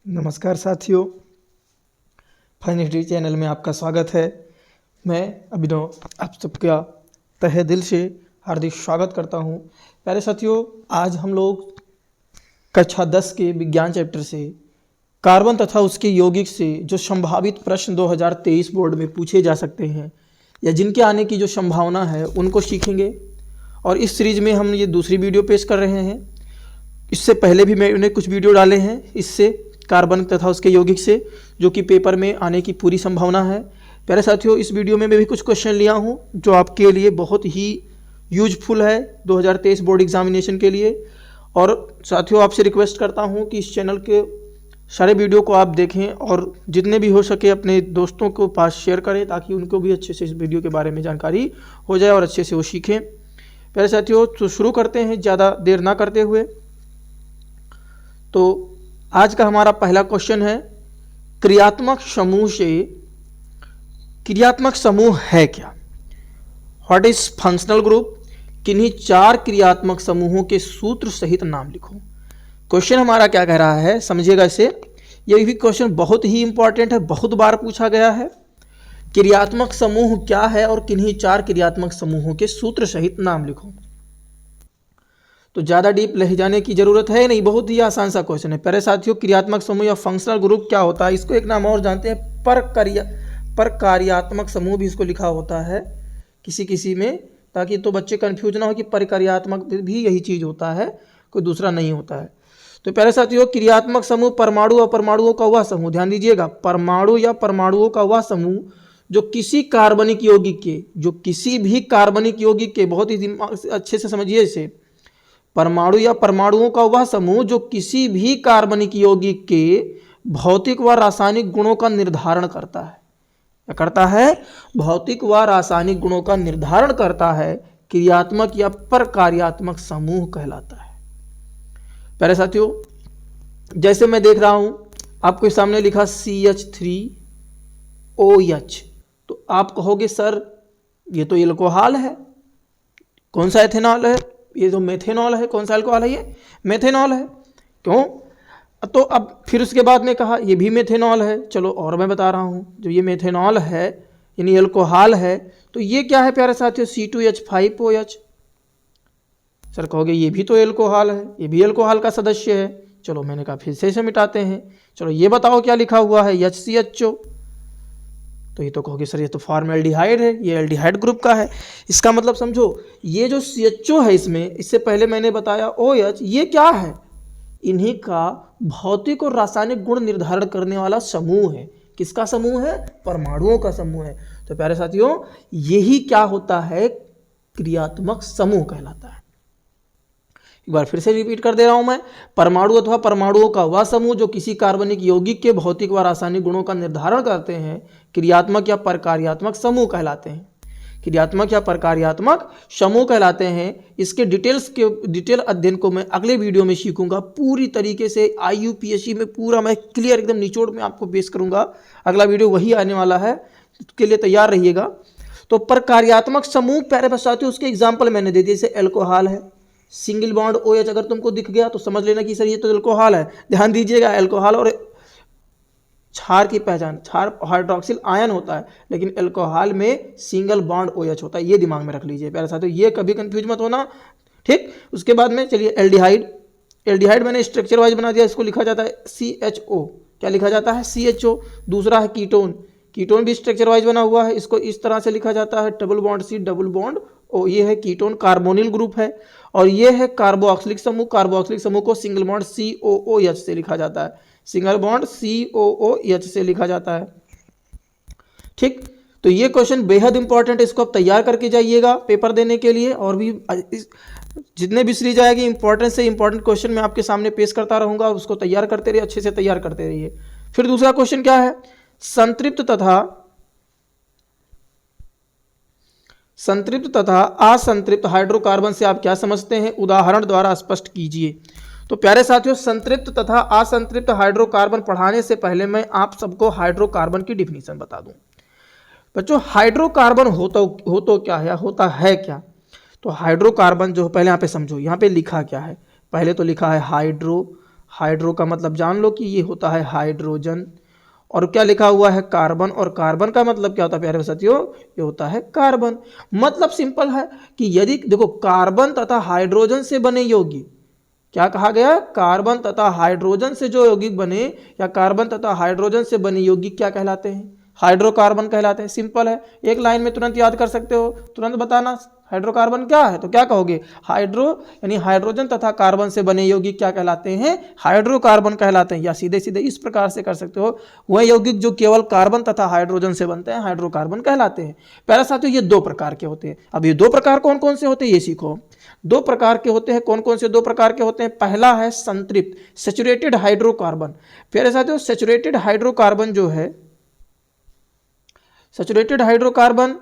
नमस्कार साथियों, finance channel में आपका स्वागत है। मैं अभिनव आप सबका तहे दिल से हार्दिक स्वागत करता हूं। प्यारे साथियों, आज हम लोग कक्षा 10 के विज्ञान चैप्टर से कार्बन तथा उसके यौगिक से जो संभावित प्रश्न 2023 बोर्ड में पूछे जा सकते हैं या जिनके आने की जो संभावना है उनको सीखेंगे। और इस सीरीज में हम ये दूसरी वीडियो पेश कर रहे हैं। इससे पहले भी मैंने कुछ वीडियो डाले हैं इससे कार्बन तथा उसके यौगिक से, जो कि पेपर में आने की पूरी संभावना है। प्यारे साथियों, इस वीडियो में मैं भी कुछ क्वेश्चन लिया हूं जो आपके लिए बहुत ही यूजफुल है 2023 बोर्ड एग्जामिनेशन के लिए। और साथियों, आपसे रिक्वेस्ट करता हूं कि इस चैनल के सारे वीडियो को आप देखें और जितने भी हो सके अपने दोस्तों को पास शेयर करें ताकि उनको भी अच्छे से इस वीडियो के बारे में जानकारी हो जाए और अच्छे से वो सीखें। प्यारे साथियों, तो शुरू करते हैं ज़्यादा देर ना करते हुए। तो आज का हमारा पहला क्वेश्चन है, क्रियात्मक समूह है क्या? What is functional group? किन्हीं 4 क्रियात्मक समूहों के सूत्र सहित नाम लिखो। क्वेश्चन हमारा क्या कह रहा है, समझिएगा इसे। यह भी क्वेश्चन बहुत ही इंपॉर्टेंट है, बहुत बार पूछा गया है। क्रियात्मक समूह क्या है और किन्हीं 4 क्रियात्मक समूहों के सूत्र सहित नाम लिखो। तो ज़्यादा डीप ले जाने की जरूरत है नहीं, बहुत ही आसान सा क्वेश्चन है। प्यारे साथियों, क्रियात्मक समूह या फंक्शनल ग्रुप क्या होता है? इसको एक नाम और जानते हैं, परकार्यात्मक समूह भी इसको लिखा होता है किसी किसी में, ताकि तो बच्चे कंफ्यूज ना हो कि परकार्यात्मक भी यही चीज़ होता है, कोई दूसरा नहीं होता है। तो प्यारे साथियों, क्रियात्मक समूह परमाणु और परमाणुओं का वह समूह, ध्यान दीजिएगा, परमाणु या परमाणुओं का वह समूह जो किसी कार्बनिक यौगिक के, जो किसी भी कार्बनिक यौगिक के, बहुत ही अच्छे से समझिए इसे, परमाणु या परमाणुओं का वह समूह जो किसी भी कार्बनिक यौगिक के भौतिक व रासायनिक गुणों का निर्धारण करता है। क्या करता है? भौतिक व रासायनिक गुणों का निर्धारण करता है, क्रियात्मक या परकार्यात्मक समूह कहलाता है। प्यारे साथियों, जैसे मैं देख रहा हूं आपके सामने लिखा CH3OH, तो आप कहोगे सर ये तो एल्कोहल है। कौन सा एथेनॉल है? ये तो मेथेनॉल है। कौन सा अल्कोहल है? ये मेथेनॉल है। क्यों? तो अब फिर उसके बाद में कहा ये भी मेथेनॉल है। चलो और मैं बता रहा हूँ, जो ये मेथेनॉल है यानी अल्कोहल है, तो ये क्या है प्यारे साथियों? C2H5OH। सर कहोगे ये भी तो अल्कोहल है, ये भी अल्कोहल का सदस्य है। चलो मैंने कहा फिर से मिटाते हैं। चलो ये बताओ क्या लिखा हुआ है? HCHO। तो ये तो कहोगे सर ये तो फॉर्मल्डिहाइड है, ये एल्डिहाइड ग्रुप का है। इसका मतलब समझो, ये जो CHO है इसमें, इससे पहले मैंने बताया OH, ये क्या है? इन्हीं का भौतिक और रासायनिक गुण निर्धारण करने वाला समूह है। किसका समूह है? परमाणुओं का समूह है। तो प्यारे साथियों, यही क्या होता है? क्रियात्मक समूह कहलाता है। एक बार फिर से रिपीट कर दे रहा हूं मैं, परमाणु अथवा परमाणुओं का वह समूह जो किसी कार्बनिक यौगिक के भौतिक व रासायनिक गुणों का निर्धारण करते हैं, क्रियात्मक या परकार्यात्मक समूह कहलाते हैं। क्रियात्मक या परकार्यात्मक समूह कहलाते हैं। इसके डिटेल अध्ययन को मैं अगले वीडियो में सीखूंगा पूरी तरीके से। IUPAC में पूरा मैं क्लियर एकदम निचोड़ में आपको पेश करूंगा। अगला वीडियो वही आने वाला है, उसके लिए तैयार रहिएगा। तो परकार्यात्मक समूह प्यारे साथियों, उसके एग्जाम्पल मैंने दे दिए। जैसे एल्कोहल है, सिंगल बॉन्ड OH अगर तुमको दिख गया तो समझ लेना कि सर ये तो अल्कोहल है। ध्यान दीजिएगा, अल्कोहल और क्षार की पहचान, क्षार हाइड्रोक्सिल आयन होता है, लेकिन अल्कोहल में सिंगल बॉन्ड OH होता है। ये दिमाग में रख लीजिए प्यारे साथियों, ये कभी कंफ्यूज मत होना, ठीक। उसके बाद में चलिए एल्डिहाइड। एल्डिहाइड मैंने स्ट्रक्चर वाइज बना दिया, इसको लिखा जाता है CHO। क्या लिखा जाता है? CHO। दूसरा है कीटोन। कीटोन भी स्ट्रक्चर वाइज बना हुआ है, इसको इस तरह से लिखा जाता है, double bond C double bond O। ये है कीटोन, कार्बोनिल ग्रुप है। और ये है कार्बोक्सिलिक समूह। कार्बोक्सिलिक समूह को सिंगल बॉन्ड COOH से लिखा जाता है, सिंगल बॉन्ड COOH से लिखा जाता है, ठीक। तो ये क्वेश्चन बेहद इंपॉर्टेंट है, इसको आप तैयार करके जाइएगा पेपर देने के लिए। और भी जितने भी सीरीज आएगी इंपॉर्टेंट से इंपॉर्टेंट क्वेश्चन मैं आपके सामने पेश करता रहूंगा, उसको तैयार करते रहिए, अच्छे से तैयार करते रहिए। फिर दूसरा क्वेश्चन क्या है? संतृप्त तथा असंतृप्त हाइड्रोकार्बन से आप क्या समझते हैं? उदाहरण द्वारा स्पष्ट कीजिए। तो प्यारे साथियों, संतृप्त तथा असंतृप्त हाइड्रोकार्बन पढ़ाने से पहले मैं आप सबको हाइड्रोकार्बन की डिफिनीशन बता दूं। बच्चों, हाइड्रोकार्बन होता है क्या? तो हाइड्रोकार्बन जो पहले यहाँ पे समझो, यहाँ पे लिखा क्या है? पहले तो लिखा है हाइड्रो का मतलब जान लो कि ये होता है हाइड्रोजन, और क्या लिखा हुआ है कार्बन, और कार्बन का मतलब क्या होता है प्यारे साथियों, ये होता है कार्बन। मतलब सिंपल है कि यदि देखो कार्बन तथा हाइड्रोजन से बने यौगिक, क्या कहा गया, कार्बन तथा हाइड्रोजन से जो यौगिक बने या कार्बन तथा हाइड्रोजन से बने यौगिक क्या कहलाते हैं, हाइड्रोकार्बन कहलाते हैं। सिंपल है, एक लाइन में तुरंत याद कर सकते हो, तुरंत बताना हाइड्रोकार्बन क्या है, तो क्या कहोगे, हाइड्रो यानी हाइड्रोजन तथा कार्बन से बने यौगिक क्या कहलाते हैं, हाइड्रोकार्बन कहलाते हैं। या सीधे सीधे इस प्रकार से कर सकते हो, वह यौगिक जो केवल कार्बन तथा हाइड्रोजन से बनते हैं हाइड्रोकार्बन कहलाते हैं। प्यारे साथियों ये दो प्रकार के होते हैं। अब ये दो प्रकार कौन कौन से होते हैं ये सीखो। दो प्रकार के होते हैं, कौन कौन से दो प्रकार के होते हैं, पहला है संतृप्त सैचुरेटेड हाइड्रोकार्बन। प्यारे साथियों सैचुरेटेड हाइड्रोकार्बन जो है, सैचुरेटेड हाइड्रोकार्बन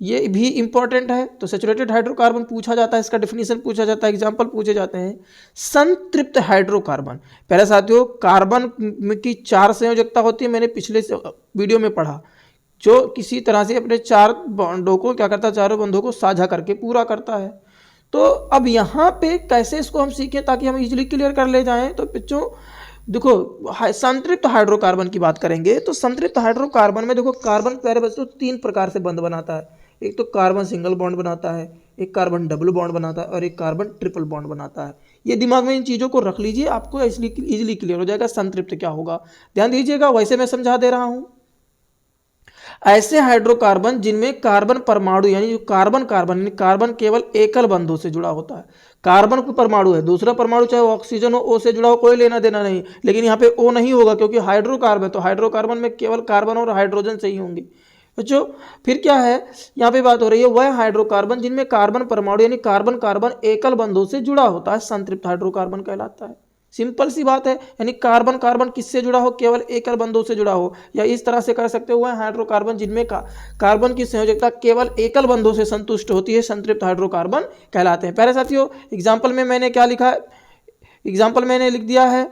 ये भी इंपॉर्टेंट है। तो सैचुरेटेड हाइड्रोकार्बन पूछा जाता है, इसका डेफिनेशन पूछा जाता है, एग्जांपल पूछे जाते हैं। संतृप्त हाइड्रोकार्बन, पहले साथियों कार्बन की 4 संयोजकता होती है, मैंने पिछले वीडियो में पढ़ा, जो किसी तरह से अपने 4 बॉन्डों को क्या करता है, चारों बंधों को साझा करके पूरा करता है। तो अब यहाँ पे कैसे इसको हम सीखें ताकि हम इजीली क्लियर कर ले जाएं। तो बच्चों देखो संतृप्त हाइड्रोकार्बन की बात करेंगे तो संतृप्त हाइड्रोकार्बन में देखो कार्बन प्यारे बच्चों 3 प्रकार से बंध बनाता है। एक तो कार्बन सिंगल बॉन्ड बनाता है, एक कार्बन डबल बॉन्ड बनाता है और एक कार्बन ट्रिपल बॉन्ड बनाता है। ये दिमाग में इन चीज़ों को रख लीजिए, आपको इसलिए इजीली क्लियर हो जाएगा संतृप्त क्या होगा। ध्यान दीजिएगा, वैसे मैं समझा दे रहा हूँ। ऐसे हाइड्रोकार्बन जिनमें कार्बन परमाणु यानी जो कार्बन कार्बन यानी कार्बन केवल एकल बंधों से जुड़ा होता है। कार्बन को परमाणु है, दूसरा परमाणु चाहे वो ऑक्सीजन हो, ओ से जुड़ा हो, कोई लेना देना नहीं, लेकिन यहाँ पे ओ नहीं होगा क्योंकि हाइड्रोकार्बन, तो हाइड्रोकार्बन में केवल कार्बन और हाइड्रोजन से ही होंगे बच्चों। फिर क्या है, यहाँ पे बात हो रही है वह हाइड्रोकार्बन जिनमें कार्बन परमाणु यानी कार्बन कार्बन एकल बंधों से जुड़ा होता है, संतृप्त हाइड्रोकार्बन कहलाता है। सिंपल सी बात है, यानी कार्बन कार्बन किससे जुड़ा हो, केवल एकल बंधों से जुड़ा हो। या इस तरह से कर सकते हो, वह हाइड्रोकार्बन जिनमें कार्बन की संयोजकता केवल एकल बंधों से संतुष्ट होती है, संतृप्त हाइड्रोकार्बन कहलाते हैं। प्यारे साथियों एग्जाम्पल में मैंने क्या लिखा है, एग्जाम्पल मैंने लिख दिया है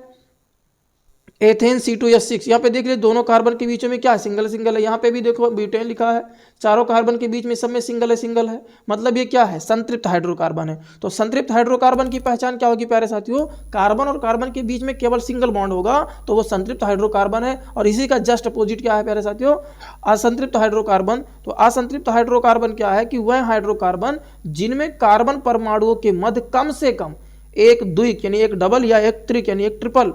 एथेन C2H6। यहाँ पे देख ले दोनों कार्बन के बीच में क्या सिंगल सिंगल है। यहाँ पे भी देखो ब्यूटेन लिखा है, चारों कार्बन के बीच में सब में सिंगल है सिंगल है, मतलब ये क्या है, संतृप्त हाइड्रोकार्बन है। तो संतृप्त हाइड्रोकार्बन की पहचान क्या होगी प्यारे साथियों, कार्बन और कार्बन के बीच में केवल सिंगल बॉन्ड होगा तो वो संतृप्त हाइड्रोकार्बन है। और इसी का जस्ट अपोजिट क्या है प्यारे साथियों, असंतृप्त हाइड्रोकार्बन। तो असंतृप्त हाइड्रोकार्बन क्या है कि वह हाइड्रोकार्बन जिनमें कार्बन परमाणुओं के मध्य कम से कम एक द्विक यानी एक डबल या एक त्रिक यानी एक ट्रिपल,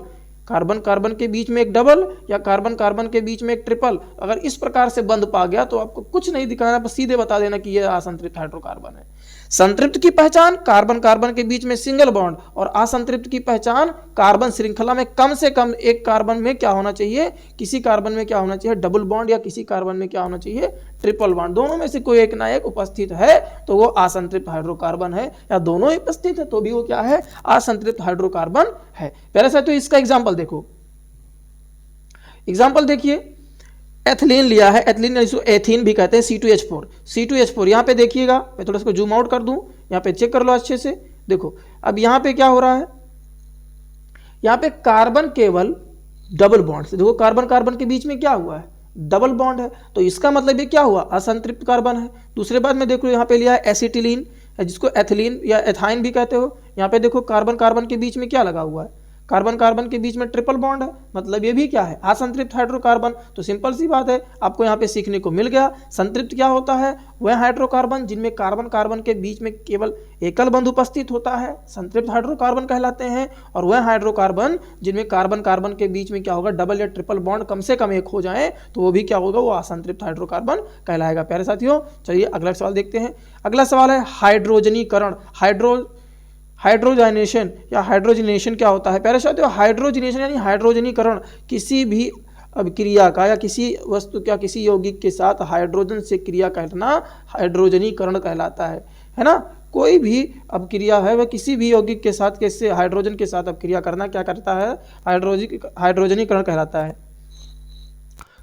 कार्बन कार्बन के बीच में एक डबल या कार्बन कार्बन के बीच में एक ट्रिपल, अगर इस प्रकार से बंध पा गया तो आपको कुछ नहीं दिखाना, बस सीधे बता देना कि यह असंतृप्त हाइड्रोकार्बन है। संतृप्त की पहचान कार्बन कार्बन के बीच में सिंगल बॉन्ड, और असंतृप्त की पहचान कार्बन श्रृंखला में कम से कम एक कार्बन में क्या होना चाहिए, किसी कार्बन में क्या होना चाहिए डबल बॉन्ड, या किसी कार्बन में क्या होना चाहिए ट्रिपल बॉन्ड। दोनों में से कोई एक ना एक उपस्थित है तो वो असंतृप्त हाइड्रोकार्बन है, या दोनों उपस्थित है तो भी वो क्या है, असंतृप्त हाइड्रोकार्बन है। पहले से तो इसका एग्जाम्पल देखो, एग्जाम्पल देखिए एथिलीन लिया है, एथिलीन इसको एथीन भी कहते हैं, C2H4। C2H4 यहाँ पे देखिएगा, मैं थोड़ा इसको जूम आउट कर दूं, यहाँ पे चेक कर लो अच्छे से। देखो अब यहाँ पे क्या हो रहा है, यहाँ पे कार्बन केवल डबल बॉन्ड से, देखो कार्बन कार्बन के बीच में क्या हुआ है, डबल बॉन्ड है, तो इसका मतलब ये क्या हुआ, असंतृप्त कार्बन है। दूसरे बात में देखो यहाँ पे लिया है एसिटिलीन, जिसको एथिलीन या एथाइन भी कहते हो। यहाँ पे देखो कार्बन कार्बन के बीच में क्या लगा हुआ है, कार्बन कार्बन के बीच में ट्रिपल बॉन्ड है, मतलब ये भी क्या है, असंतृप्त हाइड्रोकार्बन। तो सिंपल सी बात है, आपको यहाँ पे सीखने को मिल गया। संतृप्त क्या होता है, वह हाइड्रोकार्बन जिनमें कार्बन कार्बन के बीच में केवल एकल बंध उपस्थित होता है, संतृप्त हाइड्रोकार्बन कहलाते हैं। और वह हाइड्रोकार्बन जिनमें कार्बन कार्बन के बीच में क्या होगा, डबल या ट्रिपल बॉन्ड कम से कम एक हो जाए तो वो भी क्या होगा, वो असंतृप्त हाइड्रोकार्बन कहलाएगा। प्यारे साथियों चलिए अगला सवाल देखते हैं। अगला सवाल है हाइड्रोजनीकरण, हाइड्रोजनेशन या हाइड्रोजनेशन क्या होता है। प्यारे साथियों हाइड्रोजनेशन यानी हाइड्रोजनीकरण किसी भी अभिक्रिया का या किसी वस्तु क्या किसी यौगिक के साथ हाइड्रोजन से क्रिया करना हाइड्रोजनीकरण कहलाता है ना। कोई भी अभिक्रिया है वह किसी भी यौगिक के साथ कैसे हाइड्रोजन के साथ अभिक्रिया करना क्या करता है, हाइड्रोजनीकरण कहलाता है।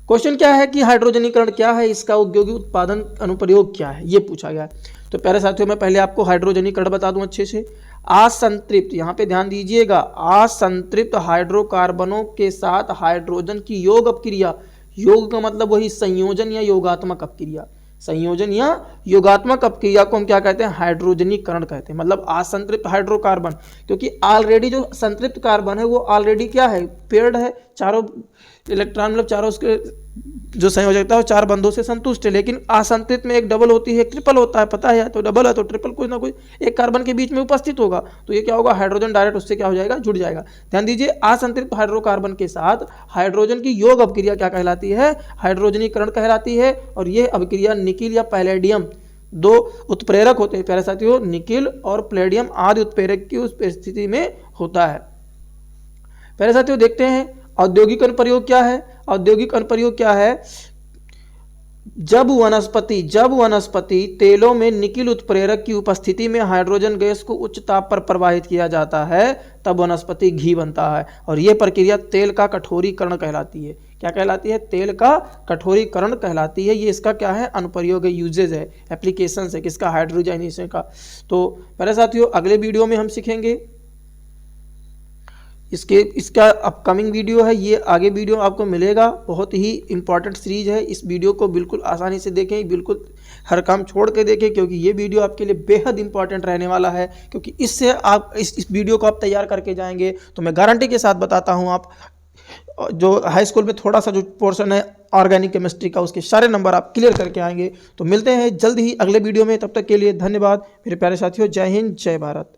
क्वेश्चन क्या है कि हाइड्रोजनीकरण क्या है, इसका औद्योगिक उत्पादन अनुप्रयोग क्या है, ये पूछा गया है। तो प्यारे साथियों मैं पहले आपको हाइड्रोजनीकरण बता दूं अच्छे से। असंतृप्त, यहाँ पे ध्यान दीजिएगा, असंतृप्त हाइड्रोकार्बनों के साथ हाइड्रोजन की योग अपक्रिया, योग का मतलब वही संयोजन या योगात्मक अपक्रिया, संयोजन या योगात्मक अपक्रिया को हम क्या कहते हैं, हाइड्रोजनीकरण कहते हैं। मतलब असंतृप्त हाइड्रोकार्बन, क्योंकि ऑलरेडी जो संतृप्त कार्बन है वो ऑलरेडी क्या है, पेयर्ड है, चारों इलेक्ट्रॉन मतलब चारों उसके जो संयोजकता है वो 4 बंधों से संतुष्ट है। लेकिन असंतृप्त में एक डबल होती है, एक ट्रिपल होता है, पता है, तो डबल है तो ट्रिपल कोई ना कोई एक कार्बन के बीच में उपस्थित होगा, तो ये क्या होगा, हाइड्रोजन डायरेक्ट उससे क्या हो जाएगा, जुड़ जाएगा। ध्यान दीजिए, असंतृप्त हाइड्रोकार्बन के साथ हाइड्रोजन की योग अपक्रिया क्या कहलाती है, हाइड्रोजनीकरण कहलाती है। और ये अपक्रिया निकिल या पैलेडियम, 2 उत्प्रेरक होते हैं प्यारे साथियों, निकिल और प्लेडियम आदि उत्प्रेरक की उस परिस्थिति में होता है। प्यारे साथियों देखते हैं औद्योगिक अनुप्रयोग क्या है। औद्योगिक अनुप्रयोग क्या है, जब वनस्पति तेलों में निकिल उत्प्रेरक की उपस्थिति में हाइड्रोजन गैस को उच्च ताप पर प्रवाहित किया जाता है तब वनस्पति घी बनता है। और यह प्रक्रिया तेल का कठोरीकरण कहलाती है। क्या कहलाती है, तेल का कठोरीकरण कहलाती है। ये इसका क्या है, अनुप्रयोग है, यूजेज है, एप्लीकेशन है किसका, हाइड्रोजनाइजेशन का। तो मेरे साथियों अगले वीडियो में हम सीखेंगे इसका अपकमिंग वीडियो है, ये आगे वीडियो आपको मिलेगा। बहुत ही इंपॉर्टेंट सीरीज है, इस वीडियो को बिल्कुल आसानी से देखें, बिल्कुल हर काम छोड़ के देखें, क्योंकि ये वीडियो आपके लिए बेहद इंपॉर्टेंट रहने वाला है। क्योंकि इससे आप इस वीडियो को आप तैयार करके जाएंगे तो मैं गारंटी के साथ बताता हूँ, आप जो हाई स्कूल में थोड़ा सा जो पोर्शन है ऑर्गेनिक केमिस्ट्री का, उसके सारे नंबर आप क्लियर करके आएंगे। तो मिलते हैं जल्द ही अगले वीडियो में, तब तक के लिए धन्यवाद मेरे प्यारे साथियों। जय हिंद, जय भारत।